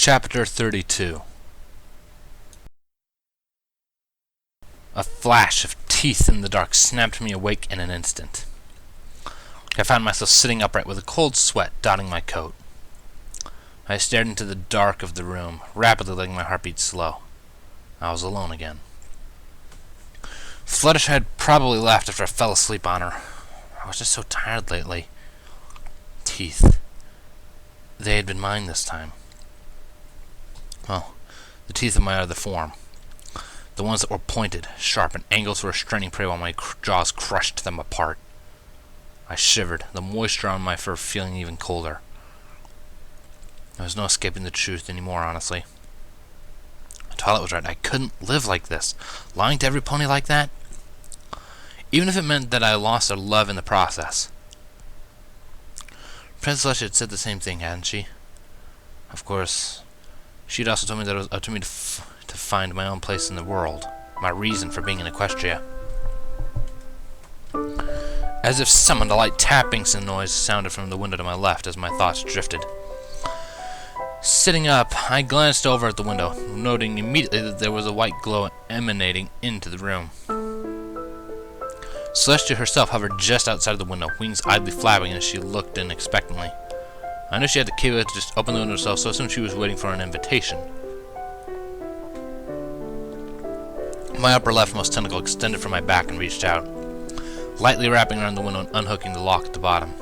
Chapter 32. A flash of teeth in the dark snapped me awake in an instant. I found myself sitting upright with a cold sweat dotting my coat. I stared into the dark of the room, rapidly letting my heartbeat slow. I was alone again. Fluttershy had probably left after I fell asleep on her. I was just so tired lately. Teeth. They had been mine this time. Well, the teeth of my other form. The ones that were pointed, sharp, and angled to restraining prey while my jaws crushed them apart. I shivered, the moisture on my fur feeling even colder. There was no escaping the truth anymore, honestly. Twilight was right. I couldn't live like this, lying to every pony like that. Even if it meant that I lost their love in the process. Princess Celestia had said the same thing, hadn't she? Of course, she'd also told me that it was up to me to find my own place in the world, my reason for being in Equestria. As if summoned, a light tapping noise sounded from the window to my left as my thoughts drifted. Sitting up, I glanced over at the window, noting immediately that there was a white glow emanating into the room. Celestia herself hovered just outside of the window, wings idly flapping as she looked in expectantly. I knew she had the capability to just open the window herself, so I assumed she was waiting for an invitation. My upper leftmost tentacle extended from my back and reached out, lightly wrapping around the window and unhooking the lock at the bottom.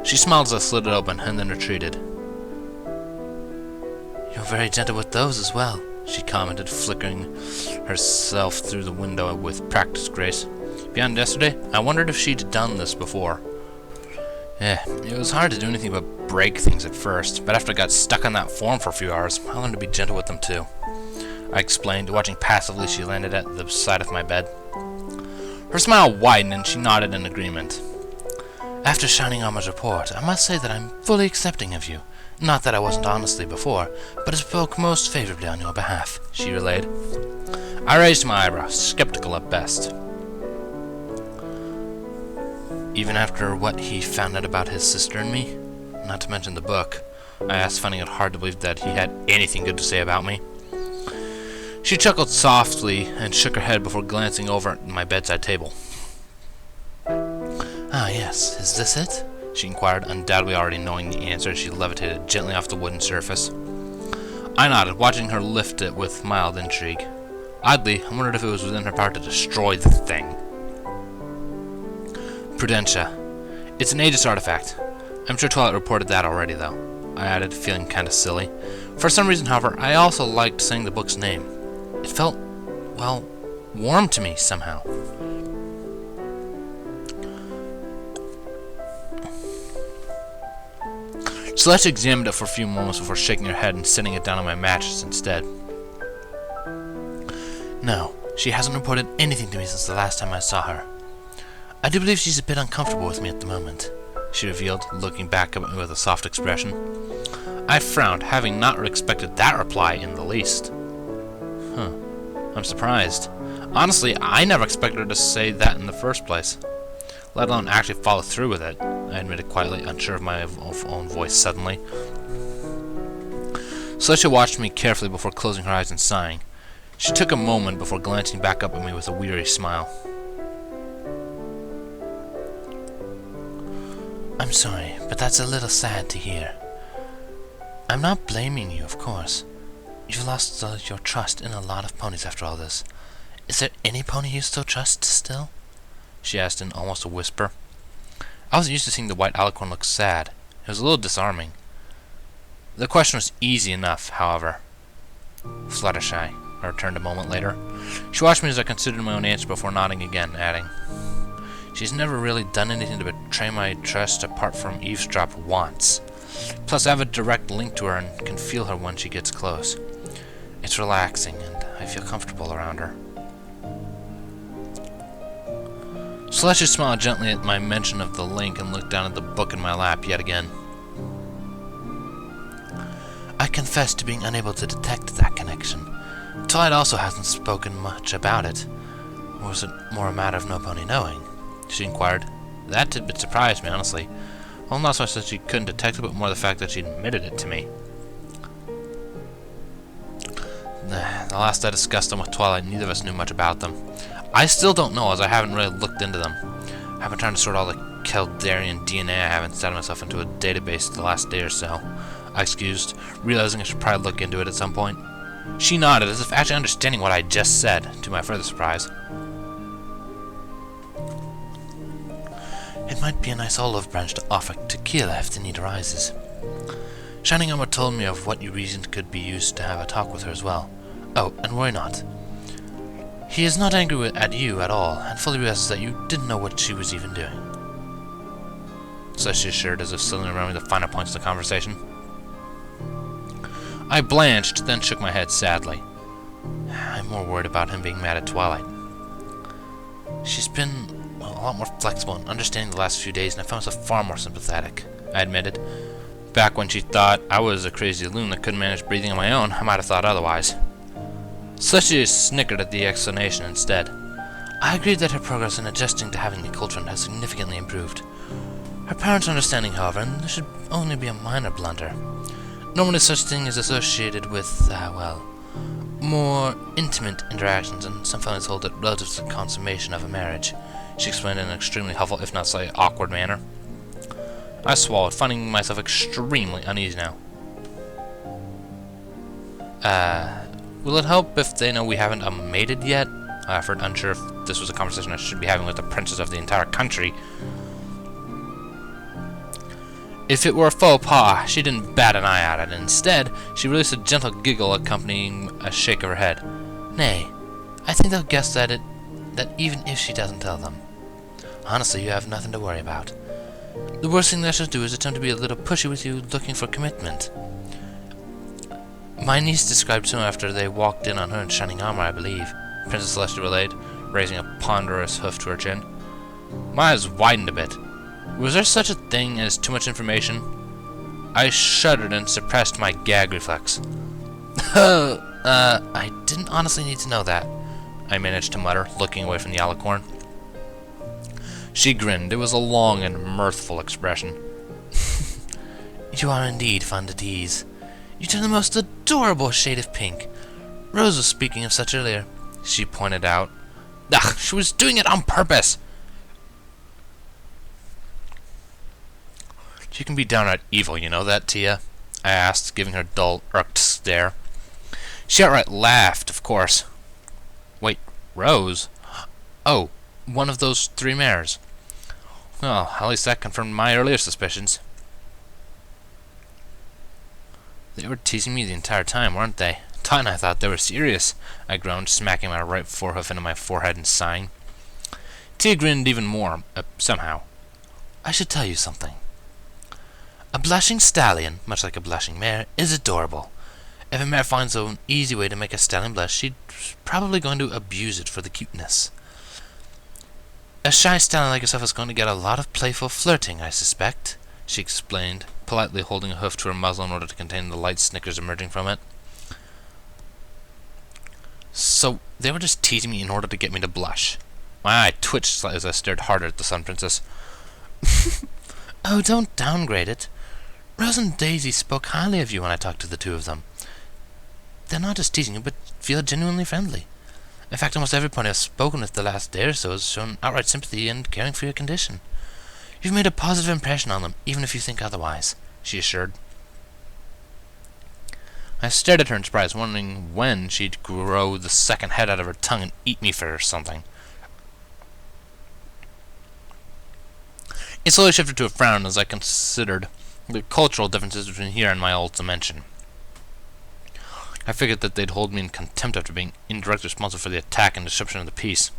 She smiled as I slid it open, and then retreated. "You're very gentle with those as well," she commented, flickering herself through the window with practiced grace. Beyond yesterday, I wondered if she'd done this before. It was hard to do anything but break things at first, but after I got stuck on that form for a few hours, I learned to be gentle with them too. I explained, watching passively she landed at the side of my bed. Her smile widened and she nodded in agreement. "After Shining Armor's report, I must say that I'm fully accepting of you. Not that I wasn't honestly before, but I spoke most favorably on your behalf," she relayed. I raised my eyebrows, skeptical at best. "Even after what he found out about his sister and me? Not to mention the book," I asked, finding it hard to believe that he had anything good to say about me. She chuckled softly and shook her head before glancing over at my bedside table. "Ah, yes. Is this it?" she inquired, undoubtedly already knowing the answer as she levitated gently off the wooden surface. I nodded, watching her lift it with mild intrigue. Oddly, I wondered if it was within her power to destroy the thing. "Prudentia. It's an Aegis artifact. I'm sure Twilight reported that already, though," I added, feeling kinda silly. For some reason, however, I also liked saying the book's name. It felt, well, warm to me somehow. Celestia examined it for a few moments before shaking her head and setting it down on my mattress instead. "No, she hasn't reported anything to me since the last time I saw her. I do believe she's a bit uncomfortable with me at the moment," she revealed, looking back at me with a soft expression. I frowned, having not expected that reply in the least. I'm surprised. Honestly, I never expected her to say that in the first place, let alone actually follow through with it, I admitted quietly, unsure of my own voice suddenly. Celestia watched me carefully before closing her eyes and sighing. She took a moment before glancing back up at me with a weary smile. "I'm sorry, but that's a little sad to hear. I'm not blaming you, of course. You've lost your trust in a lot of ponies after all this. Is there any pony you still trust still?" she asked in almost a whisper. I wasn't used to seeing the white alicorn look sad. It was a little disarming. The question was easy enough, however. "Fluttershy," I returned a moment later. She watched me as I considered my own answer before nodding again, adding, "She's never really done anything to betray my trust apart from eavesdrop once. Plus, I have a direct link to her and can feel her when she gets close. It's relaxing, and I feel comfortable around her." Celestia smiled gently at my mention of the link and looked down at the book in my lap yet again. "I confess to being unable to detect that connection. Twilight also hasn't spoken much about it. Or was it more a matter of no pony knowing?" she inquired. That tidbit surprised me, honestly. Well, not so much that she couldn't detect it, but more the fact that she admitted it to me. The last I discussed them with Twilight, neither of us knew much about them. I still don't know, as I haven't really looked into them. I've been trying to sort all the Caldarian DNA I have inside myself into a database the last day or so. I excused, realizing I should probably look into it at some point. She nodded, as if actually understanding what I just said, to my further surprise. It might be a nice olive branch to offer tequila if the need arises. Shining Armor told me of what you reasoned could be used to have a talk with her as well. Oh, and worry not. He is not angry at you at all, and fully realizes that you didn't know what she was even doing. So she assured, as if still remembering the finer points of the conversation. I blanched, then shook my head sadly. I'm more worried about him being mad at Twilight. She's been a lot more flexible and understanding the last few days, and I found myself far more sympathetic, I admitted. Back when she thought I was a crazy loon that couldn't manage breathing on my own, I might have thought otherwise. Slushy snickered at the explanation instead. I agreed that her progress in adjusting to having me cultured has significantly improved. Her parents' understanding, however, and this should only be a minor blunder. Normally such thing is associated with, more intimate interactions, and some families hold it relative to the consummation of a marriage, she explained in an extremely helpful, if not slightly awkward manner. I swallowed, finding myself extremely uneasy now. Will it help if they know we haven't mated yet? I offered, unsure if this was a conversation I should be having with the princess of the entire country. If it were a faux pas, she didn't bat an eye at it. Instead, she released a gentle giggle accompanying a shake of her head. Nay, I think they'll guess that even if she doesn't tell them. Honestly, you have nothing to worry about. The worst thing they should do is attempt to be a little pushy with you looking for commitment. My niece described soon after they walked in on her in shining armor, I believe, Princess Celestia relayed, raising a ponderous hoof to her chin. My eyes widened a bit. Was there such a thing as too much information? I shuddered and suppressed my gag reflex. I didn't honestly need to know that, I managed to mutter, looking away from the alicorn. She grinned. It was a long and mirthful expression. You are indeed fun to tease. You turn the most adorable shade of pink. Rose was speaking of such earlier, she pointed out. Ugh, she was doing it on purpose! You can be downright evil, you know that, Tia? I asked, giving her a dull, irked stare. She outright laughed, of course. Wait, Rose? Oh, one of those 3 mares. Well, at least that confirmed my earlier suspicions. They were teasing me the entire time, weren't they? Tot and I thought they were serious, I groaned, smacking my right forehoof into my forehead and sighing. Tia grinned even more, somehow. I should tell you something. A blushing stallion, much like a blushing mare, is adorable. If a mare finds an easy way to make a stallion blush, she's probably going to abuse it for the cuteness. A shy stallion like yourself is going to get a lot of playful flirting, I suspect, she explained, politely holding a hoof to her muzzle in order to contain the light snickers emerging from it. So, they were just teasing me in order to get me to blush. My eye twitched slightly as I stared harder at the Sun Princess. Oh, don't downgrade it. Rose and Daisy spoke highly of you when I talked to the 2 of them. They're not just teasing you, but feel genuinely friendly. In fact, almost every pony I've spoken with the last day or so has shown outright sympathy and caring for your condition. You've made a positive impression on them, even if you think otherwise, she assured. I stared at her in surprise, wondering when she'd grow the second head out of her tongue and eat me for something. It slowly shifted to a frown as I considered the cultural differences between here and my old dimension. I figured that they'd hold me in contempt after being indirectly responsible for the attack and disruption of the peace.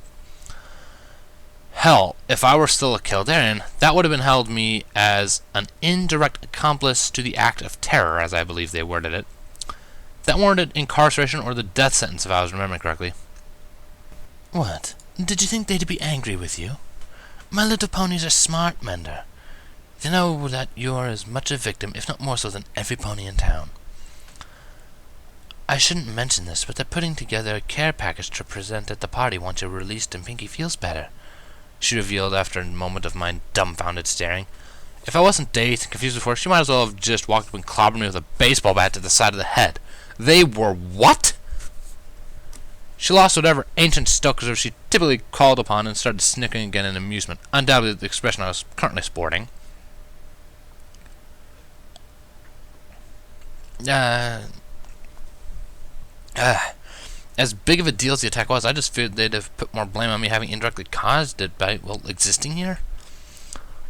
Hell, if I were still a Caldarian, that would have been held me as an indirect accomplice to the act of terror, as I believe they worded it. That warranted incarceration or the death sentence, if I was remembering correctly. What? Did you think they'd be angry with you? My little ponies are smart, Mender. They know that you're as much a victim, if not more so, than every pony in town. I shouldn't mention this, but they're putting together a care package to present at the party once you're released and Pinky feels better, she revealed after a moment of my dumbfounded staring. If I wasn't dazed and confused before, she might as well have just walked up and clobbered me with a baseball bat to the side of the head. They were what? She lost whatever ancient stoic reserve she typically called upon and started snickering again in amusement, undoubtedly the expression I was currently sporting. As big of a deal as the attack was, I just feared they'd have put more blame on me having indirectly caused it by, well, existing here.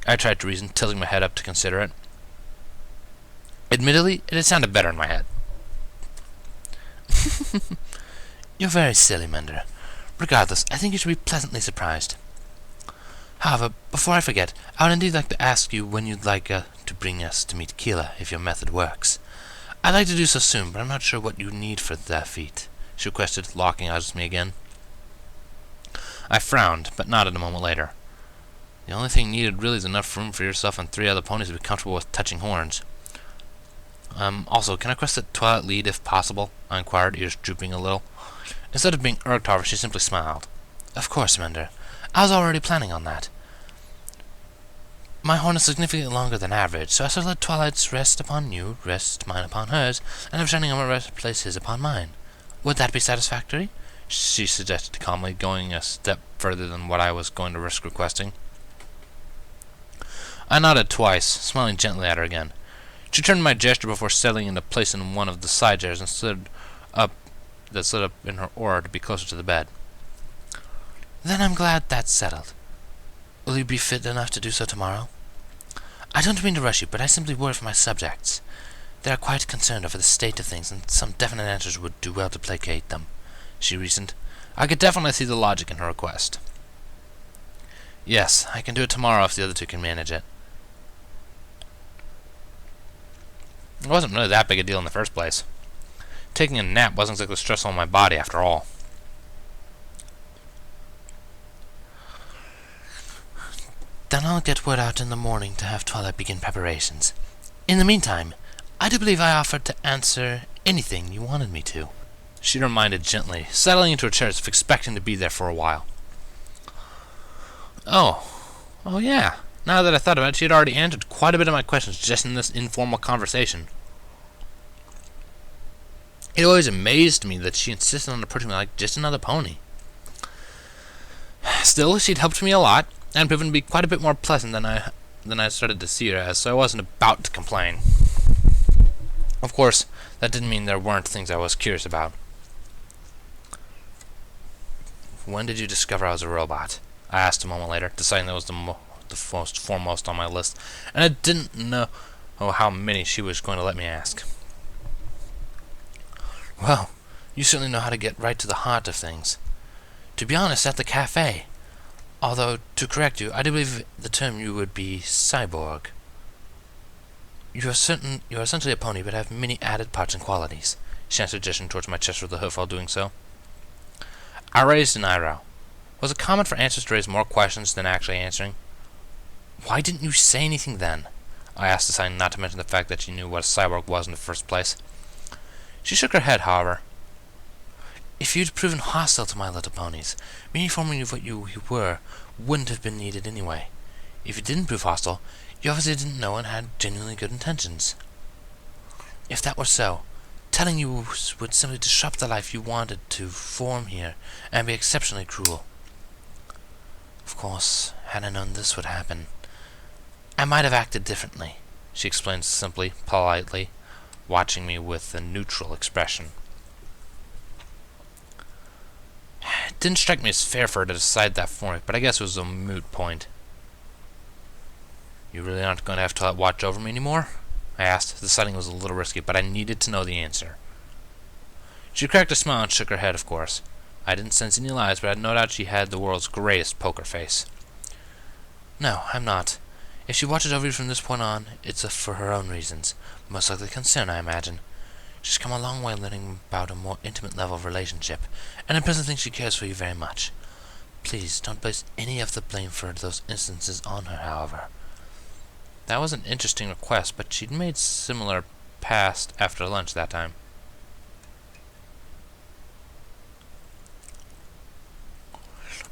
I tried to reason, tilting my head up to consider it. Admittedly, it had sounded better in my head. You're very silly, Mender. Regardless, I think you should be pleasantly surprised. However, before I forget, I would indeed like to ask you when you'd like to bring us to meet Keela, if your method works. I'd like to do so soon, but I'm not sure what you need for that feat, she requested, locking eyes with me again. I frowned, but nodded a moment later. The only thing needed really is enough room for yourself and 3 other ponies to be comfortable with touching horns. Also, can I request a Twilight lead if possible? I inquired, ears drooping a little. Instead of being irked, however, she simply smiled. Of course, Mender. I was already planning on that. My horn is significantly longer than average, so I shall let Twilight's rest upon you, rest mine upon hers, and if Shining Armor rest place his upon mine. Would that be satisfactory? She suggested calmly, going a step further than what I was going to risk requesting. I nodded twice, smiling gently at her again. She turned my gesture before settling into place in one of the side chairs and slid up in her aura to be closer to the bed. Then I'm glad that's settled. Will you be fit enough to do so tomorrow? I don't mean to rush you, but I simply worry for my subjects. They are quite concerned over the state of things, and some definite answers would do well to placate them, she reasoned. I could definitely see the logic in her request. Yes, I can do it tomorrow if the other 2 can manage it. It wasn't really that big a deal in the first place. Taking a nap wasn't exactly stressful on my body after all. Then I'll get word out in the morning to have Twilight begin preparations. In the meantime, I do believe I offered to answer anything you wanted me to, she reminded gently, settling into her chair as if expecting to be there for a while. Oh yeah. Now that I thought about it, she had already answered quite a bit of my questions just in this informal conversation. It always amazed me that she insisted on approaching me like just another pony. Still, she'd helped me a lot, and proven to be quite a bit more pleasant than I started to see her as, so I wasn't about to complain. Of course, that didn't mean there weren't things I was curious about. When did you discover I was a robot? I asked a moment later, deciding that was the most foremost on my list, and I didn't know how many she was going to let me ask. Well, you certainly know how to get right to the heart of things. To be honest, at the cafe. Although, to correct you, I do believe the term you would be cyborg. You are essentially a pony, but have many added parts and qualities, she answered, gesturing towards my chest with the hoof while doing so. I raised an eyebrow. Was it common for answers to raise more questions than actually answering? Why didn't you say anything then? I asked, deciding not to mention the fact that she knew what a cyborg was in the first place. She shook her head, however. If you'd proven hostile to my little ponies, me informing you of what you were wouldn't have been needed anyway. If you didn't prove hostile, you obviously didn't know and had genuinely good intentions. If that were so, telling you would simply disrupt the life you wanted to form here and be exceptionally cruel. Of course, had I known this would happen, I might have acted differently, she explained simply, politely, watching me with a neutral expression. It didn't strike me as fair for her to decide that for me, but I guess it was a moot point. You really aren't going to have Twilight watch over me anymore? I asked, deciding it was a little risky, but I needed to know the answer. She cracked a smile and shook her head, of course. I didn't sense any lies, but I had no doubt she had the world's greatest poker face. No, I'm not. If she watches over you from this point on, it's for her own reasons. Most likely concern, I imagine. She's come a long way learning about a more intimate level of relationship, and I presently think she cares for you very much. Please, don't place any of the blame for those instances on her, however. That was an interesting request, but she'd made similar past after lunch that time.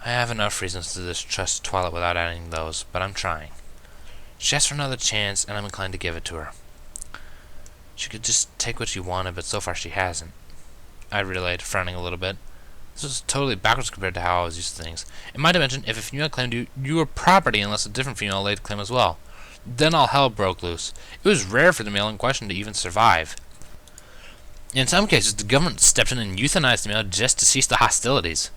I have enough reasons to distrust Twilight without adding those, but I'm trying. She asked for another chance, and I'm inclined to give it to her. She could just take what she wanted, but so far she hasn't, I relayed, frowning a little bit. This was totally backwards compared to how I was used to things. In my dimension, if a female claimed you, you were property unless a different female laid claim as well. Then all hell broke loose. It was rare for the male in question to even survive. In some cases, the government stepped in and euthanized the male just to cease the hostilities.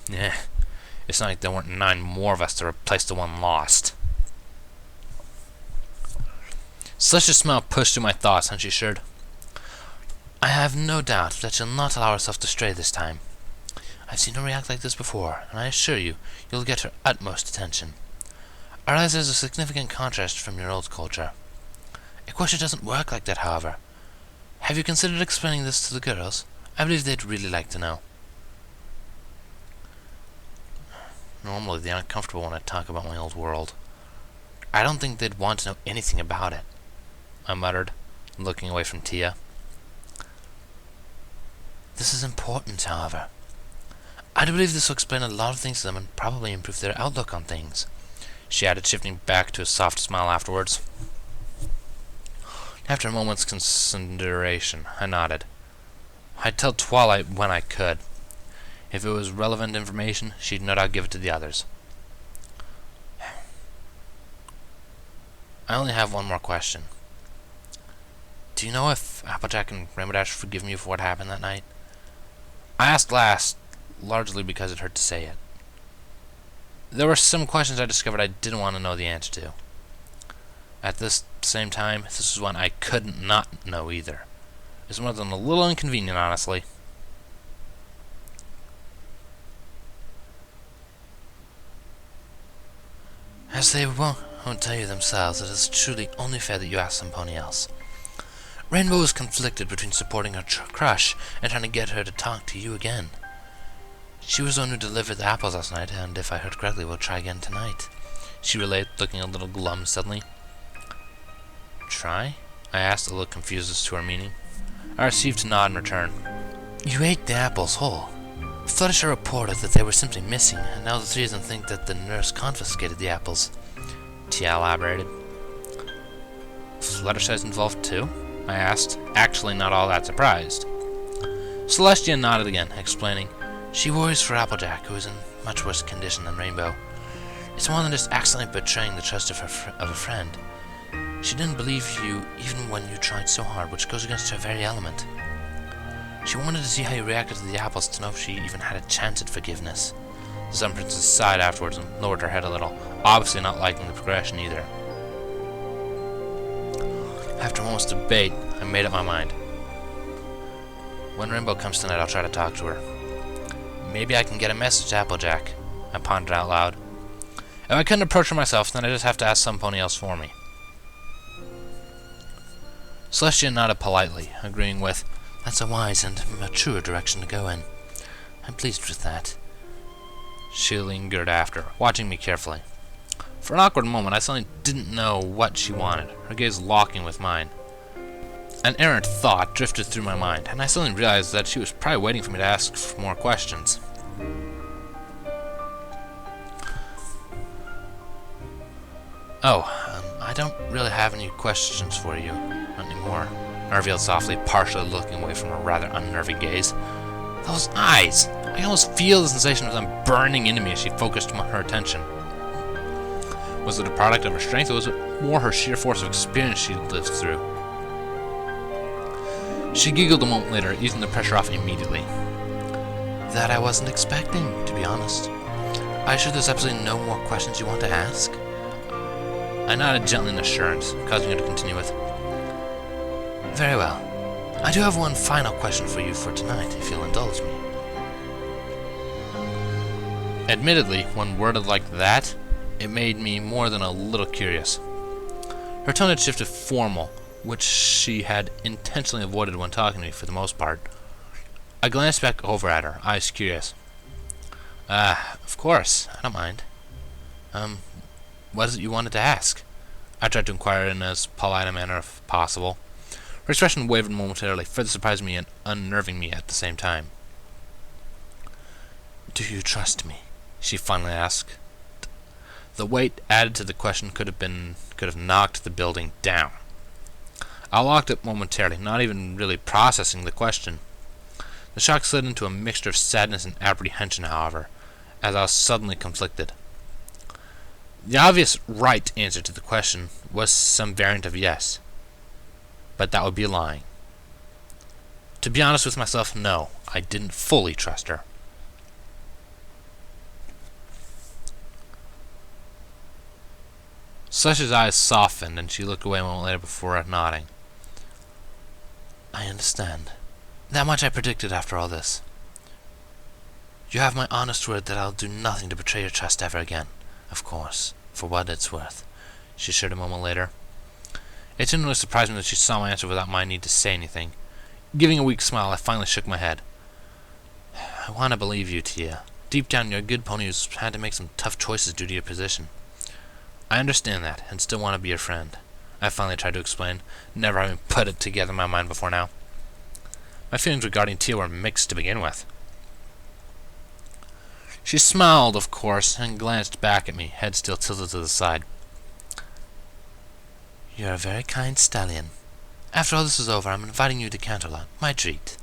It's not like there weren't 9 more of us to replace the one lost. Such a smile pushed through my thoughts, and she assured, I have no doubt that she'll not allow herself to stray this time. I've seen her react like this before, and I assure you, you'll get her utmost attention. I realize there's a significant contrast from your old culture. Equestria doesn't work like that, however. Have you considered explaining this to the girls? I believe they'd really like to know. Normally, they aren't comfortable when I talk about my old world. I don't think they'd want to know anything about it, I muttered, looking away from Tia. This is important, however. I do believe this will explain a lot of things to them and probably improve their outlook on things, she added, shifting back to a soft smile afterwards. After a moment's consideration, I nodded. I'd tell Twilight when I could. If it was relevant information, she'd no doubt give it to the others. I only have one more question. Do you know if Applejack and Rainbow Dash forgive me for what happened that night? I asked last, largely because it hurt to say it. There were some questions I discovered I didn't want to know the answer to. At this same time, this was one I couldn't not know either. It's more than a little inconvenient, honestly. As they won't tell you themselves, it is truly only fair that you ask somebody else. Rainbow was conflicted between supporting her crush and trying to get her to talk to you again. She was the one who delivered the apples last night, and if I heard correctly, we'll try again tonight, she relayed, looking a little glum suddenly. Try? I asked, a little confused as to her meaning. I received a nod in return. You ate the apples whole. Fluttershy reported that they were simply missing, and now the 3 of them think that the nurse confiscated the apples, Tia elaborated. Fluttershy's involved too? I asked, actually not all that surprised. Celestia nodded again, explaining, she worries for Applejack, who is in much worse condition than Rainbow. It's more than just accidentally betraying the trust of a friend. She didn't believe you even when you tried so hard, which goes against her very element. She wanted to see how you reacted to the apples to know if she even had a chance at forgiveness. The Sun Princess sighed afterwards and lowered her head a little, obviously not liking the progression either. After a moment's debate, I made up my mind. When Rainbow comes tonight, I'll try to talk to her. Maybe I can get a message to Applejack, I pondered out loud. If I couldn't approach her myself, then I just have to ask some pony else for me. Celestia nodded politely, agreeing with, that's a wise and mature direction to go in. I'm pleased with that. She lingered after, watching me carefully. For an awkward moment, I suddenly didn't know what she wanted, her gaze locking with mine. An errant thought drifted through my mind, and I suddenly realized that she was probably waiting for me to ask for more questions. I don't really have any questions for you anymore, I revealed softly, partially looking away from her rather unnerving gaze. Those eyes! I can almost feel the sensation of them burning into me as she focused her attention. Was it a product of her strength, or was it more her sheer force of experience she lived through? She giggled a moment later, easing the pressure off immediately. That I wasn't expecting, to be honest. Are you sure there's absolutely no more questions you want to ask? I nodded gently in assurance, causing her to continue with, very well. I do have one final question for you for tonight, if you'll indulge me. Admittedly, when worded like that, it made me more than a little curious. Her tone had shifted formal, which she had intentionally avoided when talking to me for the most part. I glanced back over at her, eyes curious. Of course, I don't mind. What is it you wanted to ask? I tried to inquire in as polite a manner as possible. Her expression wavered momentarily, further surprising me and unnerving me at the same time. Do you trust me? She finally asked. The weight added to the question could have knocked the building down. I locked up momentarily, not even really processing the question. The shock slid into a mixture of sadness and apprehension, however, as I was suddenly conflicted. The obvious right answer to the question was some variant of yes, but that would be lying. To be honest with myself, no, I didn't fully trust her. Celestia's eyes softened, and she looked away a moment later before nodding. I understand. That much I predicted after all this. You have my honest word that I'll do nothing to betray your trust ever again. Of course, for what it's worth, she assured a moment later. It didn't really surprise me that she saw my answer without my need to say anything. Giving a weak smile, I finally shook my head. I want to believe you, Tia. Deep down, you're a good pony who's had to make some tough choices due to your position. I understand that, and still want to be your friend, I finally tried to explain, never having put it together in my mind before now. My feelings regarding Tia were mixed to begin with. She smiled, of course, and glanced back at me, head still tilted to the side. You're a very kind stallion. After all this is over, I'm inviting you to Canterlot, my treat.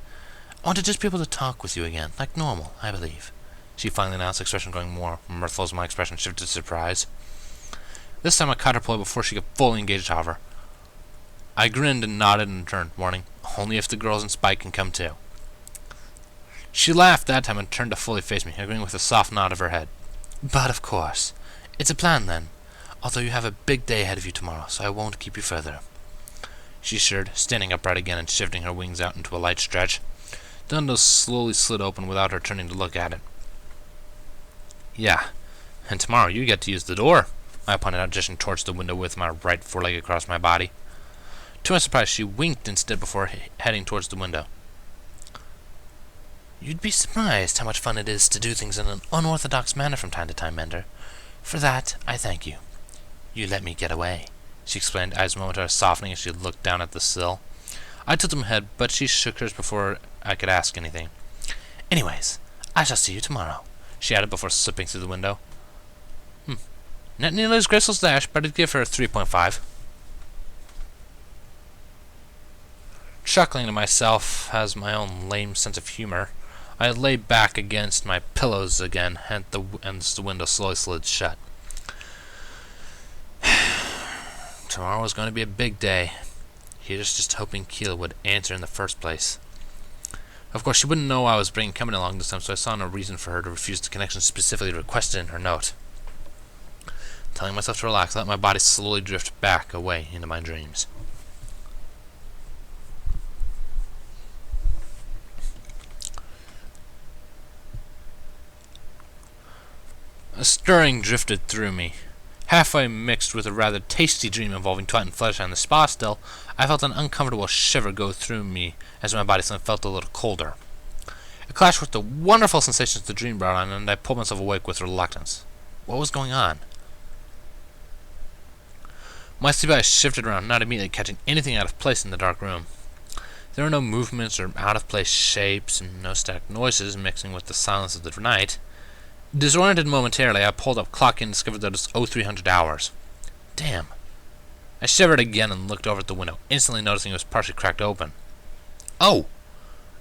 I want to just be able to talk with you again, like normal, I believe. She finally announced, expression growing more mirthful as my expression shifted to surprise. This time I caught her ploy before she could fully engage, however. I grinned and nodded and turned, warning, only if the girls in Spike can come too. She laughed that time and turned to fully face me, agreeing with a soft nod of her head. But of course. It's a plan then, although you have a big day ahead of you tomorrow, so I won't keep you further. She assured, standing upright again and shifting her wings out into a light stretch. The window slowly slid open without her turning to look at it. Yeah, and tomorrow you get to use the door, I pointed out, gesturing towards the window with my right foreleg across my body. To my surprise, she winked instead before heading towards the window. You'd be surprised how much fun it is to do things in an unorthodox manner from time to time, Mender. For that, I thank you. You let me get away, she explained, eyes momentarily softening as she looked down at the sill. I tilted my head, but she shook hers before I could ask anything. Anyways, I shall see you tomorrow, she added before slipping through the window. Not nearly as graceful as Dash, but I'd give her a 3.5. Chuckling to myself as my own lame sense of humor, I lay back against my pillows again, and the window slowly slid shut. Tomorrow was going to be a big day. Here's just hoping Keela would answer in the first place. Of course, she wouldn't know I was bringing company along this time, so I saw no reason for her to refuse the connection specifically requested in her note. Telling myself to relax, I let my body slowly drift back away into my dreams. A stirring drifted through me. Halfway mixed with a rather tasty dream involving Twat and Fluttershy on the spa still, I felt an uncomfortable shiver go through me as my body suddenly felt a little colder. It clashed with the wonderful sensations the dream brought on, and I pulled myself awake with reluctance. What was going on? My sleepy eyes shifted around, not immediately catching anything out of place in the dark room. There were no movements or out-of-place shapes, and no static noises mixing with the silence of the night. Disoriented momentarily, I pulled up clock and discovered that it was 0300 hours. Damn. I shivered again and looked over at the window, instantly noticing it was partially cracked open. Oh!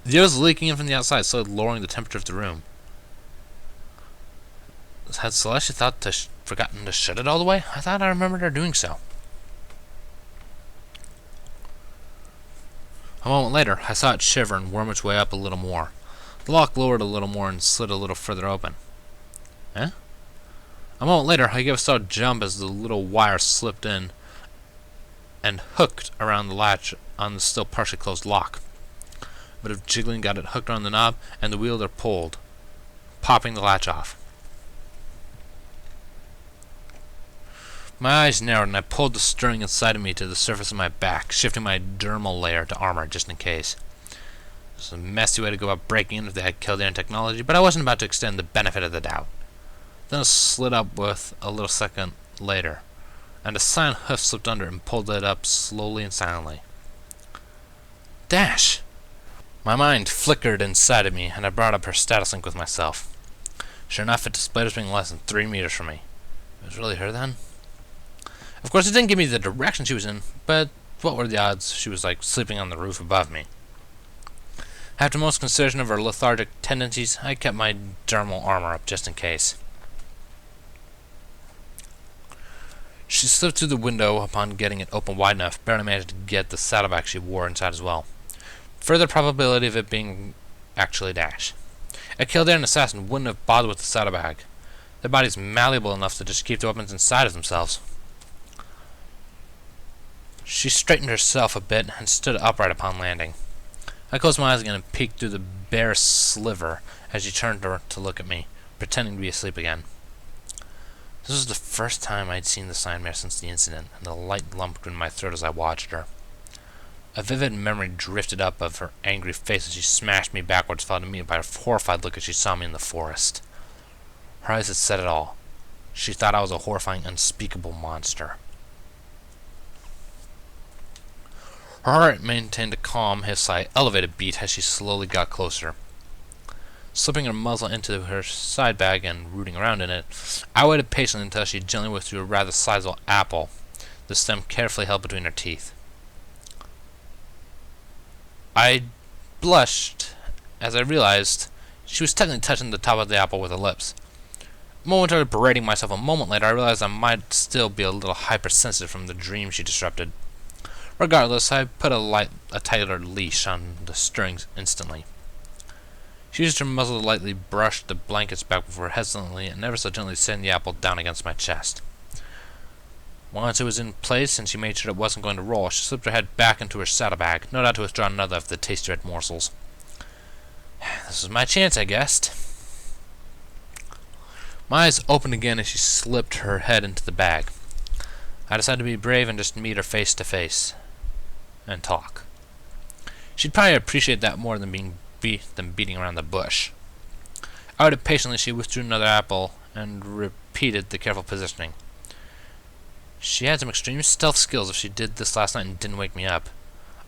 The air was leaking in from the outside, slowly lowering the temperature of the room. Had Celestia forgotten to shut it all the way? I thought I remembered her doing so. A moment later, I saw it shiver and worm its way up a little more. The lock lowered a little more and slid a little further open. Eh? A moment later, I gave a solid jump as the little wire slipped in and hooked around the latch on the still partially closed lock. A bit of jiggling got it hooked on the knob, and the wielder pulled, popping the latch off. My eyes narrowed, and I pulled the stirring inside of me to the surface of my back, shifting my dermal layer to armor just in case. It was a messy way to go about breaking in if they had Kildare technology, but I wasn't about to extend the benefit of the doubt. Then it slid up with a little second later, and a silent hoof slipped under it and pulled it up slowly and silently. Dash! My mind flickered inside of me, and I brought up her status link with myself. Sure enough, it displayed as being less than 3 meters from me. It was really her then? Of course, it didn't give me the direction she was in, but what were the odds she was, sleeping on the roof above me? After most consideration of her lethargic tendencies, I kept my dermal armor up just in case. She slipped through the window upon getting it open wide enough, barely managed to get the saddlebag she wore inside as well. Further probability of it being actually Dash. A Kildaren assassin wouldn't have bothered with the saddlebag. Their bodies malleable enough to just keep the weapons inside of themselves. She straightened herself a bit and stood upright upon landing. I closed my eyes again and peeked through the bare sliver as she turned to look at me, pretending to be asleep again. This was the first time I'd seen the sign mare since the incident, and a light lump grew in my throat as I watched her. A vivid memory drifted up of her angry face as she smashed me backwards, followed immediately by a horrified look as she saw me in the forest. Her eyes had said it all. She thought I was a horrifying, unspeakable monster. Her heart maintained a calm, if slightly elevated beat as she slowly got closer. Slipping her muzzle into her side bag and rooting around in it, I waited patiently until she gently withdrew a rather sizable apple, the stem carefully held between her teeth. I blushed as I realized she was technically touching the top of the apple with her lips. Momentarily berating myself a moment later, I realized I might still be a little hypersensitive from the dream she disrupted. Regardless, I put a tighter leash on the stirrings instantly. She used her muzzle to lightly brush the blankets back before hesitantly and ever so gently setting the apple down against my chest. Once it was in place and she made sure it wasn't going to roll, she slipped her head back into her saddlebag, no doubt to withdraw another of the tasty red morsels. This was my chance, I guessed. My eyes opened again as she slipped her head into the bag. I decided to be brave and just meet her face to face and talk. She'd probably appreciate that more than beating around the bush. I waited patiently. She withdrew another apple and repeated the careful positioning. She had some extreme stealth skills if she did this last night and didn't wake me up.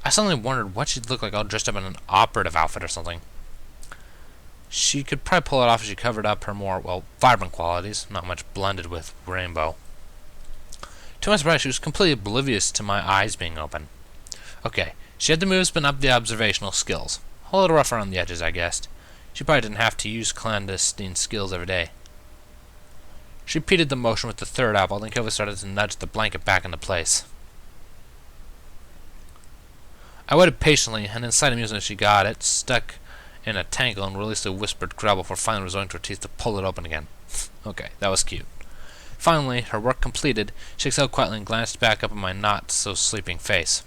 I suddenly wondered what she'd look like all dressed up in an operative outfit or something. She could probably pull it off if she covered up her more, vibrant qualities, not much blended with rainbow. To my surprise, she was completely oblivious to my eyes being open. Okay, she had the moves but not the observational skills. A little rough around the edges, I guessed. She probably didn't have to use clandestine skills every day. She repeated the motion with the third apple, then carefully started to nudge the blanket back into place. I waited patiently, and in slight amusement as she got it stuck in a tangle and released a whispered growl before finally resorting to her teeth to pull it open again. Okay, that was cute. Finally, her work completed, she exhaled quietly and glanced back up at my not-so-sleeping face.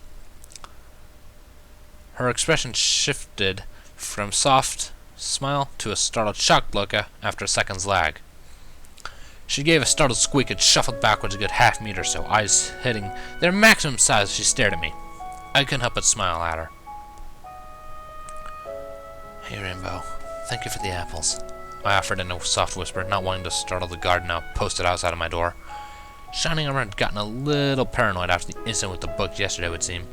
Her expression shifted from soft smile to a startled shocked look after a second's lag. She gave a startled squeak and shuffled backwards a good half-meter or so, eyes hitting their maximum size as she stared at me. I couldn't help but smile at her. "Hey, Rainbow. Thank you for the apples," I offered in a soft whisper, not wanting to startle the guard now posted outside of my door. Shining Armor had gotten a little paranoid after the incident with the book yesterday, it would seem.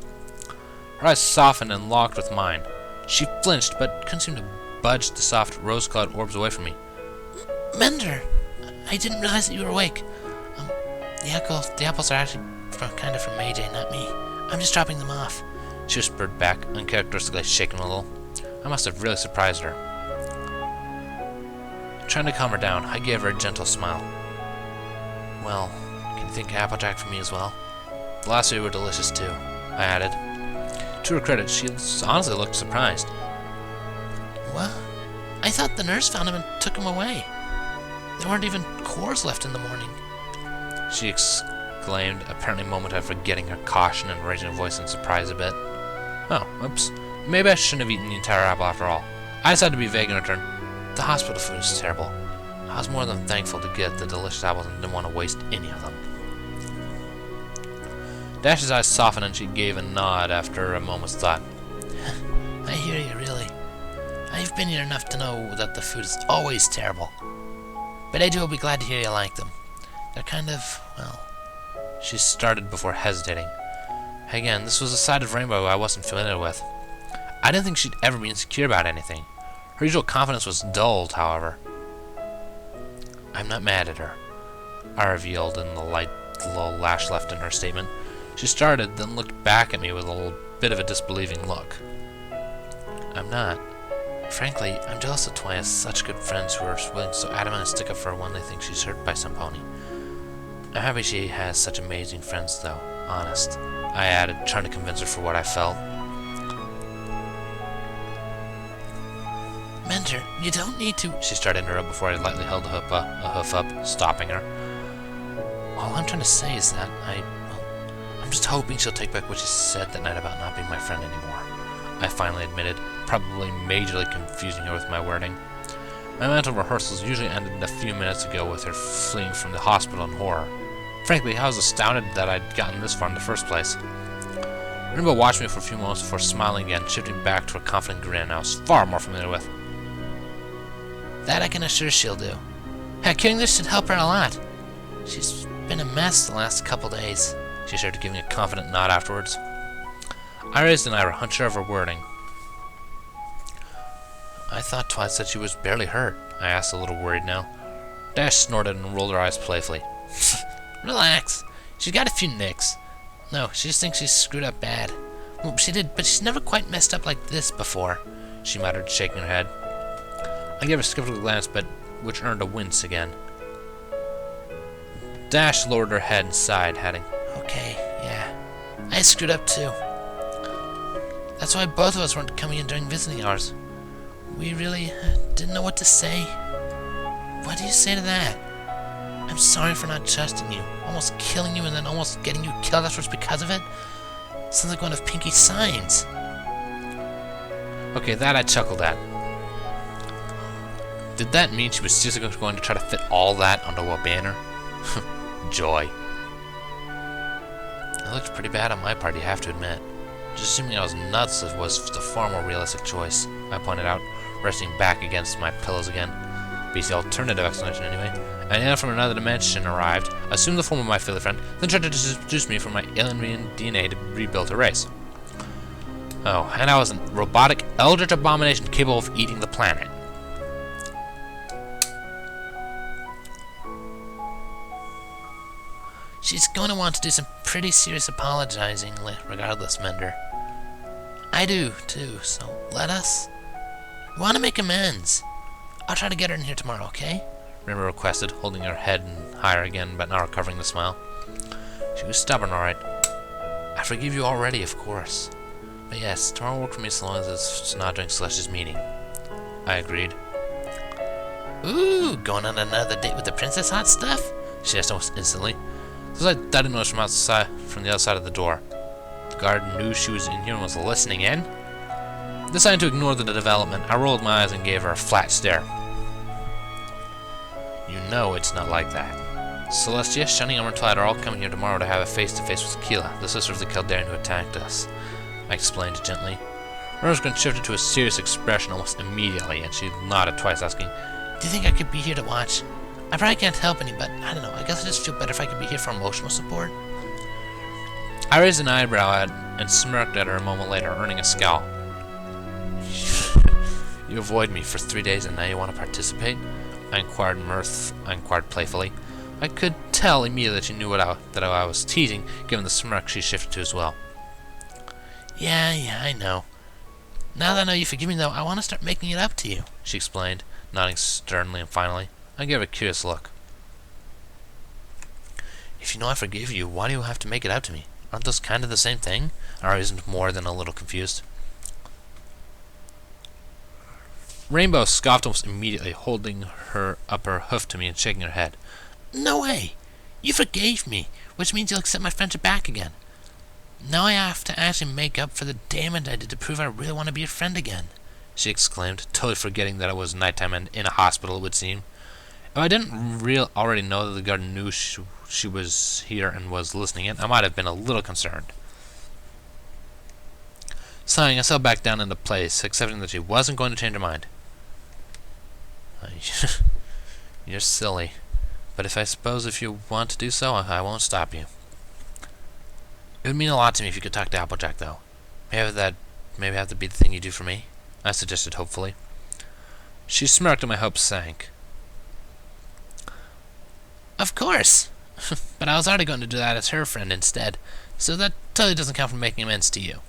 Her eyes softened and locked with mine. She flinched, but couldn't seem to budge the soft, rose-colored orbs away from me. "Mender, I didn't realize that you were awake. The apples are actually kind of from AJ, not me. I'm just dropping them off," she whispered back, uncharacteristically shaking a little. I must have really surprised her. Trying to calm her down, I gave her a gentle smile. "Well, can you think of Applejack for me as well? The last three were delicious too," I added. To her credit, she honestly looked surprised. "What? I thought the nurse found him and took him away. There weren't even cores left in the morning," she exclaimed, apparently momentarily forgetting her caution and raising her voice in surprise a bit. "Oh, oops. Maybe I shouldn't have eaten the entire apple after all." I decided to be vague in return. "The hospital food is terrible. I was more than thankful to get the delicious apples and didn't want to waste any of them." Dash's eyes softened and she gave a nod after a moment's thought. "I hear you, really. I've been here enough to know that the food is always terrible. But I do be glad to hear you like them. They're kind of, She started before hesitating. Again, this was a side of Rainbow I wasn't familiar with. I didn't think she'd ever be insecure about anything. Her usual confidence was dulled, however. "I'm not mad at her," I revealed in the light little lash left in her statement. She started, then looked back at me with a little bit of a disbelieving look. "I'm not. Frankly, I'm jealous that Twy has such good friends who are willing so adamant to stick up for her when they think she's hurt by some pony. I'm happy she has such amazing friends, though. Honest. I added, trying to convince her for what I felt. Mentor, you don't need to... She started to interrupt before I lightly held a hoof up, stopping her. All I'm trying to say is that I'm just hoping she'll take back what she said that night about not being my friend anymore. I finally admitted, probably majorly confusing her with my wording. My mental rehearsals usually ended a few minutes ago with her fleeing from the hospital in horror. Frankly, I was astounded that I'd gotten this far in the first place. Rainbow watched me for a few moments before smiling again, shifting back to a confident grin I was far more familiar with. That I can assure she'll do. Heck, hearing this should help her a lot. She's been a mess the last couple days, she shared, giving a confident nod afterwards. Iris and I were unsure of her wording. I thought Twy said she was barely hurt, I asked, a little worried now. Dash snorted and rolled her eyes playfully. Relax. She's got a few nicks. No, she just thinks she's screwed up bad. Well, she did, but she's never quite messed up like this before, she muttered, shaking her head. I gave her a skeptical glance, but which earned a wince again. Dash lowered her head and sighed, adding, Okay, yeah. I screwed up too. That's why both of us weren't coming in during visiting hours. We really didn't know what to say. What do you say to that? I'm sorry for not trusting you, almost killing you and then almost getting you killed afterwards because of it. Sounds like one of Pinky's signs. Okay, that I chuckled at. Did that mean she was seriously going to try to fit all that onto a banner? Joy. It looked pretty bad on my part, you have to admit. Just assuming I was nuts was the far more realistic choice, I pointed out, resting back against my pillows again. Beats the alternative explanation anyway. An alien from another dimension arrived, assumed the form of my Philly friend, then tried to seduce me from my alien DNA to rebuild her race. Oh, and I was a robotic eldritch abomination capable of eating the planet. She's going to want to do some pretty serious apologizing, regardless, Mender. I do, too, so let us. We want to make amends. I'll try to get her in here tomorrow, okay? Rainbow requested, holding her head higher again, but now recovering the smile. She was stubborn, all right. I forgive you already, of course. But yes, tomorrow will work for me so long as it's not during Celeste's meeting. I agreed. Ooh, going on another date with the princess hot stuff? She asked almost instantly. It was like that noise from the other side of the door. The guard knew she was in here and was listening in. Deciding to ignore the development, I rolled my eyes and gave her a flat stare. You know it's not like that. Celestia, Shunning, and Twilight are all coming here tomorrow to have a face-to-face with Keela, the sister of the Kaldarian who attacked us, I explained gently. Rose Grin shifted to a serious expression almost immediately, and she nodded twice, asking, Do you think I could be here to watch? I probably can't help any, but I don't know, I guess I just feel better if I could be here for emotional support. I raised an eyebrow and smirked at her a moment later, earning a scowl. You avoid me for 3 days and now you want to participate? I inquired playfully. I could tell immediately that she knew that I was teasing, given the smirk she shifted to as well. Yeah, I know. Now that I know you forgive me, though, I want to start making it up to you, she explained, nodding sternly and finally. I gave her a curious look. If you know I forgive you, why do you have to make it up to me? Aren't those kind of the same thing? I wasn't more than a little confused. Rainbow scoffed almost immediately, holding her upper hoof to me and shaking her head. No way! You forgave me, which means you'll accept my friendship back again. Now I have to actually make up for the damage I did to prove I really want to be your friend again, she exclaimed, totally forgetting that it was nighttime and in a hospital, it would seem. If I didn't already know that the guard knew she was here and was listening in, I might have been a little concerned. Sighing, I settled back down into place, accepting that she wasn't going to change her mind. You're silly, but if you want to do so, I won't stop you. It would mean a lot to me if you could talk to Applejack, though. Maybe have to be the thing you do for me, I suggested hopefully. She smirked and my hopes sank. Of course! But I was already going to do that as her friend instead, so that totally doesn't count for making amends to you.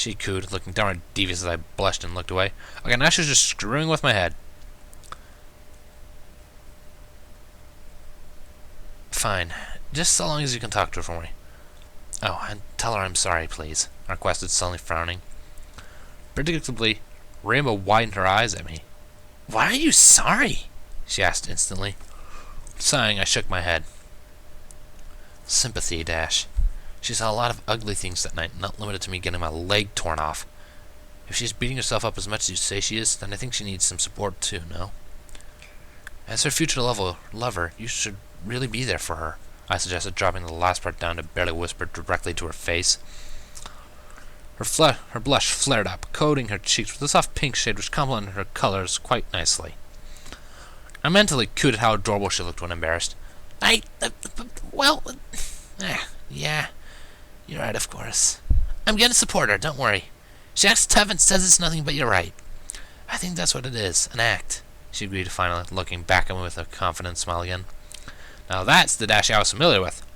she cooed, looking downright devious as I blushed and looked away. Okay, now she's just screwing with my head. Fine. Just so long as you can talk to her for me. Oh, and tell her I'm sorry, please, I requested, suddenly frowning. Predictably, Rainbow widened her eyes at me. Why are you sorry? She asked instantly. Sighing, I shook my head. Sympathy, Dash. She saw a lot of ugly things that night, not limited to me getting my leg torn off. If she's beating herself up as much as you say she is, then I think she needs some support too, no? As her future lover, you should really be there for her, I suggested, dropping the last part down to barely whisper directly to her face. Her blush flared up, coating her cheeks with a soft pink shade which complemented her colors quite nicely. I mentally cooed at how adorable she looked when embarrassed. Yeah, you're right, of course. I'm gonna support her, don't worry. She acts tough and says it's nothing, but you're right. I think that's what it is, an act, she agreed finally, looking back at me with a confident smile again. Now that's the Dash I was familiar with.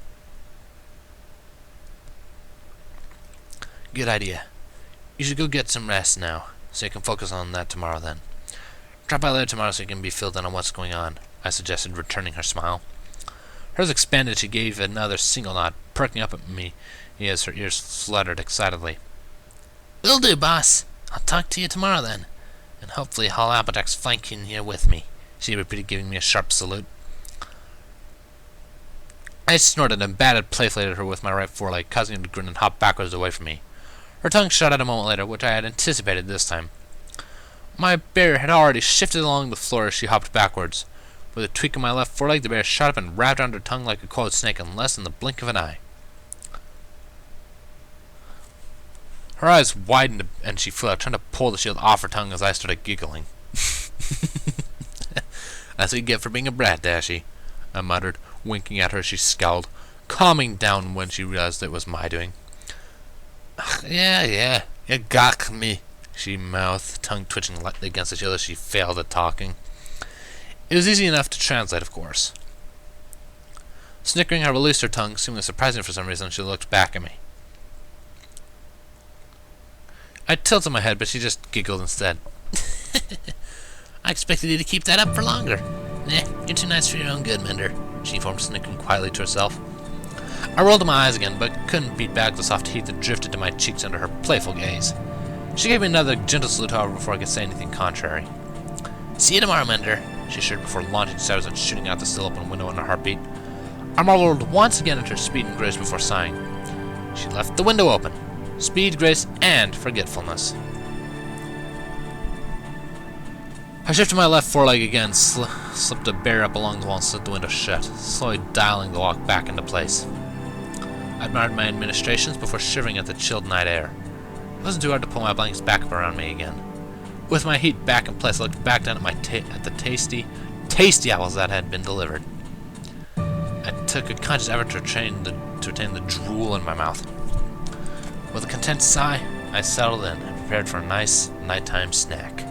Good idea. You should go get some rest now, so you can focus on that tomorrow then. Drop by later tomorrow so you can be filled in on what's going on, I suggested, returning her smile. Hers expanded, she gave another single nod, perking up at me as her ears fluttered excitedly. Will do, boss. I'll talk to you tomorrow then. And hopefully Hall Applejack's flanking here with me, she repeated, giving me a sharp salute. I snorted and batted playfully at her with my right foreleg, causing her to grin and hop backwards away from me. Her tongue shut out a moment later, which I had anticipated this time. My bear had already shifted along the floor as she hopped backwards. With a tweak of my left foreleg, the bear shot up and wrapped around her tongue like a coiled snake in less than the blink of an eye. Her eyes widened and she flew out, trying to pull the shield off her tongue as I started giggling. That's what you get for being a brat, Dashy, I muttered, winking at her as she scowled, calming down when she realized it was my doing. Yeah, you got me, she mouthed, tongue twitching lightly against the shield as she failed at talking. It was easy enough to translate, of course. Snickering, I released her tongue, seemingly surprising for some reason. She looked back at me. I tilted my head, but she just giggled instead. I expected you to keep that up for longer. You're too nice for your own good, Mender, she informed, snickering quietly to herself. I rolled my eyes again, but couldn't beat back the soft heat that drifted to my cheeks under her playful gaze. She gave me another gentle salute, however, before I could say anything contrary. See you tomorrow, Mender, she assured before launching shadows and shooting out the still open window in a heartbeat. I marveled once again at her speed and grace before sighing. She left the window open. Speed, grace, and forgetfulness. I shifted my left foreleg again, slipped a bear up along the wall and slid the window shut, slowly dialing the lock back into place. I admired my administrations before shivering at the chilled night air. It wasn't too hard to pull my blankets back up around me again. With my heat back in place, I looked back down at the tasty apples that had been delivered. I took a conscious effort to retain the drool in my mouth. With a content sigh, I settled in and prepared for a nice nighttime snack.